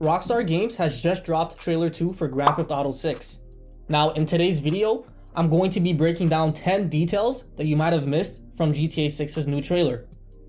Rockstar Games has just dropped trailer 2 for Grand Theft Auto 6. Now, in today's video, I'm going to be breaking down 10 details that you might have missed from GTA 6's new trailer.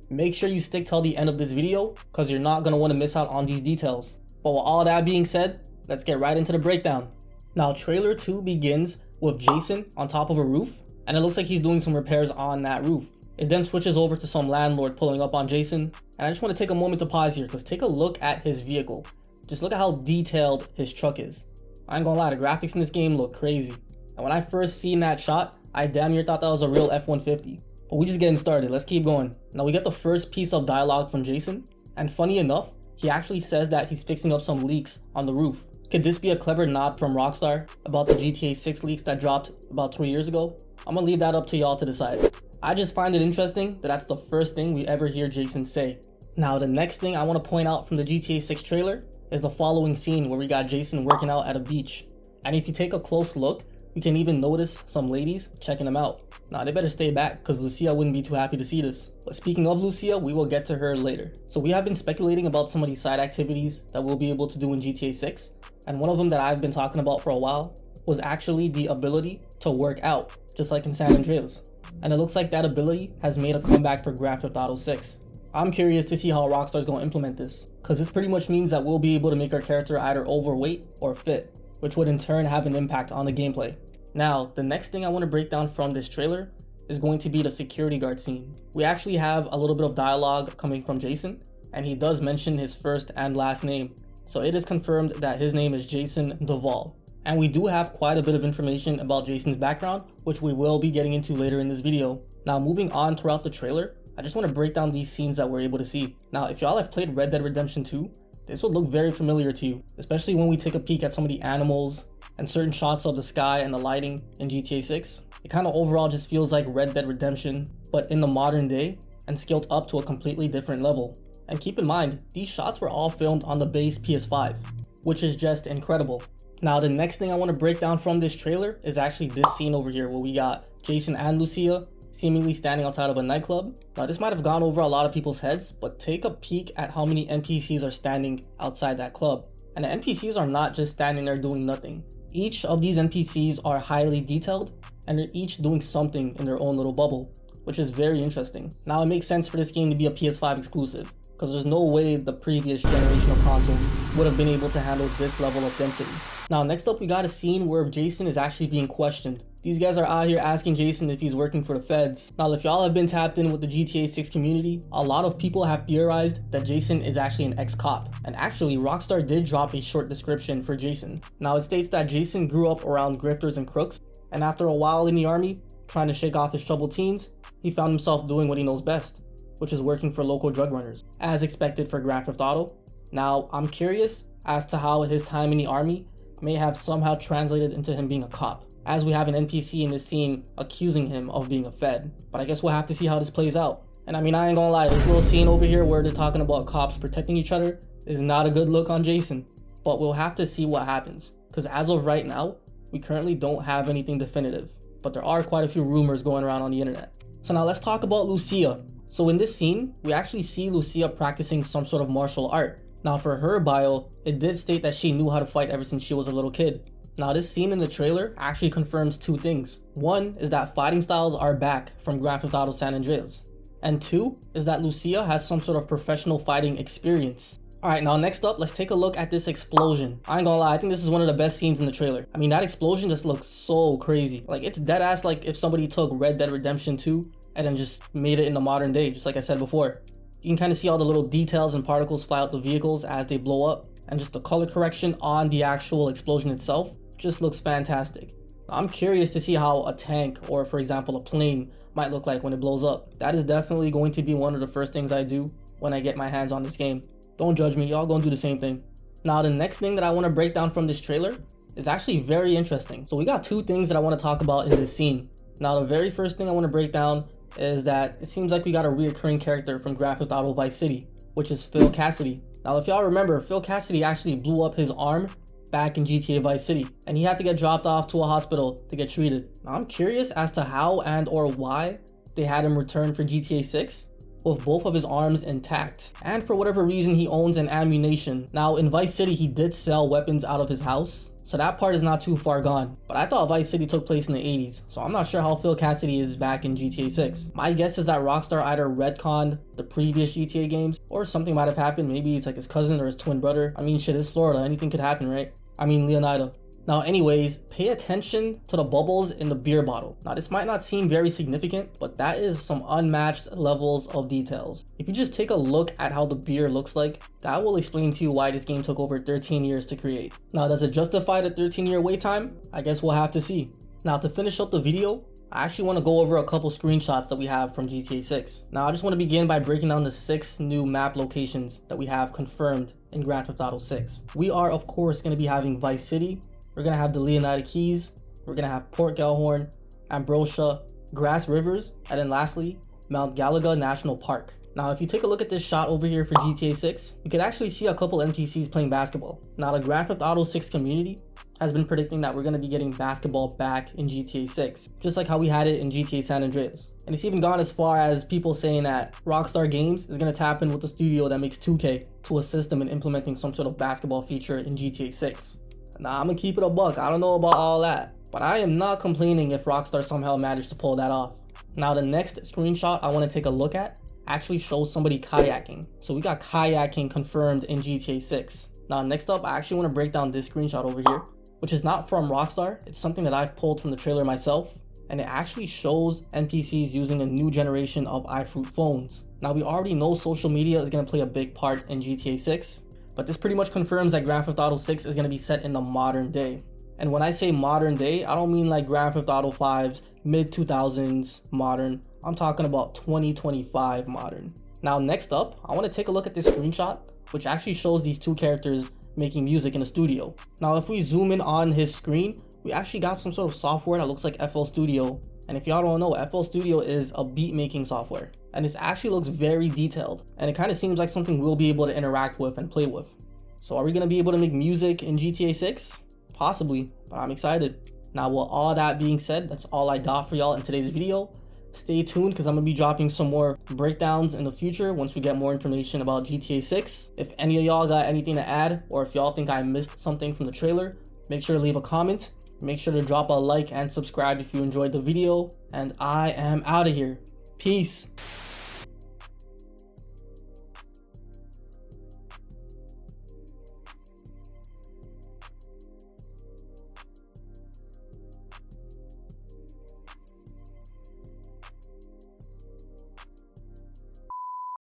Make sure you stick till the end of this video, because you're not going to want to miss out on these details. But with all that being said, let's get right into the breakdown. Now, trailer 2 begins with Jason on top of a roof, and it looks like he's doing some repairs on that roof. It then switches over to some landlord pulling up on Jason, and I just want to take a moment to pause here, because take a look at his vehicle. Just look at how detailed his truck is. I ain't gonna lie, the graphics in this game look crazy. And when I first seen that shot, I damn near thought that was a real F-150. But we just getting started, let's keep going. Now we get the first piece of dialogue from Jason, and funny enough, he actually says that he's fixing up some leaks on the roof. Could this be a clever nod from Rockstar about the GTA 6 leaks that dropped about 3 years ago? I'm gonna leave that up to y'all to decide. I just find it interesting that that's the first thing we ever hear Jason say. Now the next thing I want to point out from the GTA 6 trailer is the following scene where we got Jason working out at a beach. And if you take a close look, you can even notice some ladies checking him out. Now they better stay back, because Lucia wouldn't be too happy to see this. But speaking of Lucia, we will get to her later. So we have been speculating about some of these side activities that we'll be able to do in GTA 6. And one of them that I've been talking about for a while was actually the ability to work out, just like in San Andreas. And it looks like that ability has made a comeback for Grand Theft Auto 6. I'm curious to see how Rockstar's going to implement this, because this pretty much means that we'll be able to make our character either overweight or fit, which would in turn have an impact on the gameplay. Now, the next thing I want to break down from this trailer is going to be the security guard scene. We actually have a little bit of dialogue coming from Jason, and he does mention his first and last name. So it is confirmed that his name is Jason Duvall. And we do have quite a bit of information about Jason's background, which we will be getting into later in this video. Now, moving on throughout the trailer, I just want to break down these scenes that we're able to see. Now, if y'all have played Red Dead Redemption 2, this would look very familiar to you, especially when we take a peek at some of the animals and certain shots of the sky and the lighting in GTA 6. It kind of overall just feels like Red Dead Redemption, but in the modern day and scaled up to a completely different level. And keep in mind, these shots were all filmed on the base PS5, which is just incredible. Now, the next thing I want to break down from this trailer is actually this scene over here where we got Jason and Lucia seemingly standing outside of a nightclub. Now, this might have gone over a lot of people's heads, but take a peek at how many NPCs are standing outside that club. And the NPCs are not just standing there doing nothing. Each of these NPCs are highly detailed, and they're each doing something in their own little bubble, which is very interesting. Now, it makes sense for this game to be a PS5 exclusive, because there's no way the previous generation of consoles would have been able to handle this level of density. Now, next up, we got a scene where Jason is actually being questioned. These guys are out here asking Jason if he's working for the feds. Now, if y'all have been tapped in with the GTA 6 community, a lot of people have theorized that Jason is actually an ex-cop. And actually, Rockstar did drop a short description for Jason. Now, it states that Jason grew up around grifters and crooks, and after a while in the army, trying to shake off his troubled teens, he found himself doing what he knows best, which is working for local drug runners, as expected for Grand Theft Auto. Now, I'm curious as to how his time in the army may have somehow translated into him being a cop, as we have an NPC in this scene accusing him of being a fed. But I guess we'll have to see how this plays out. And I mean, I ain't gonna lie, this little scene over here where they're talking about cops protecting each other is not a good look on Jason. But we'll have to see what happens, because as of right now, we currently don't have anything definitive, but there are quite a few rumors going around on the internet. So now let's talk about Lucia. So in this scene, we actually see Lucia practicing some sort of martial art. Now for her bio, it did state that she knew how to fight ever since she was a little kid. Now this scene in the trailer actually confirms two things. One is that fighting styles are back from Grand Theft Auto San Andreas. And two is that Lucia has some sort of professional fighting experience. Alright, now next up, let's take a look at this explosion. I ain't gonna lie, I think this is one of the best scenes in the trailer. I mean, that explosion just looks so crazy. Like, it's dead ass like if somebody took Red Dead Redemption 2 and then just made it in the modern day, just like I said before. You can kind of see all the little details and particles fly out the vehicles as they blow up, and just the color correction on the actual explosion itself just looks fantastic. I'm curious to see how a tank or, for example, a plane might look like when it blows up. That is definitely going to be one of the first things I do when I get my hands on this game. Don't judge me, y'all gonna do the same thing. Now, the next thing that I want to break down from this trailer is actually very interesting. So we got two things that I want to talk about in this scene. Now, the very first thing I want to break down is that it seems like we got a reoccurring character from Grand Theft Auto Vice City, which is Phil Cassidy. Now, if y'all remember, Phil Cassidy actually blew up his arm back in GTA Vice City, and he had to get dropped off to a hospital to get treated. Now, I'm curious as to how and or why they had him return for GTA 6, with both of his arms intact. And for whatever reason, he owns an ammunition. Now in Vice City, he did sell weapons out of his house, so that part is not too far gone. But I thought Vice City took place in the 80s, so I'm not sure how Phil Cassidy is back in GTA 6. My guess is that Rockstar either retconned the previous GTA games, or something might have happened. Maybe it's like his cousin or his twin brother. I mean, shit, it's Florida, anything could happen, right? I mean, Leonardo. Now anyways, pay attention to the bubbles in the beer bottle. Now this might not seem very significant, but that is some unmatched levels of details. If you just take a look at how the beer looks like, that will explain to you why this game took over 13 years to create. Now does it justify the 13-year wait time? I guess we'll have to see. Now to finish up the video, I actually want to go over a couple screenshots that we have from GTA 6. Now I just want to begin by breaking down the 6 new map locations that we have confirmed in Grand Theft Auto 6. We are of course going to be having Vice City. We're going to have the Leonida Keys, we're going to have Port Gellhorn, Ambrosia, Grass Rivers, and then lastly, Mount Galaga National Park. Now if you take a look at this shot over here for GTA 6, you can actually see a couple NPCs playing basketball. Now the Grand Theft Auto 6 community has been predicting that we're going to be getting basketball back in GTA 6, just like how we had it in GTA San Andreas. And it's even gone as far as people saying that Rockstar Games is going to tap in with the studio that makes 2K to assist them in implementing some sort of basketball feature in GTA 6. Now I'm gonna keep it a buck, I don't know about all that, but I am not complaining if Rockstar somehow managed to pull that off. Now the next screenshot I want to take a look at actually shows somebody kayaking. So we got kayaking confirmed in GTA 6. Now next up, I actually want to break down this screenshot over here, which is not from Rockstar. It's something that I've pulled from the trailer myself, and it actually shows NPCs using a new generation of iFruit phones. Now we already know social media is going to play a big part in GTA 6, but this pretty much confirms that Grand Theft Auto 6 is going to be set in the modern day. And when I say modern day, I don't mean like Grand Theft Auto 5's mid-2000s modern. I'm talking about 2025 modern. Now next up, I want to take a look at this screenshot, which actually shows these two characters making music in a studio. Now if we zoom in on his screen, we actually got some sort of software that looks like FL Studio. And if y'all don't know, FL Studio is a beat making software. And this actually looks very detailed. And it kind of seems like something we'll be able to interact with and play with. So are we going to be able to make music in GTA 6? Possibly, but I'm excited. Now with all that being said, that's all I got for y'all in today's video. Stay tuned because I'm going to be dropping some more breakdowns in the future once we get more information about GTA 6. If any of y'all got anything to add, or if y'all think I missed something from the trailer, make sure to leave a comment. Make sure to drop a like and subscribe if you enjoyed the video. And I am out of here. Peace.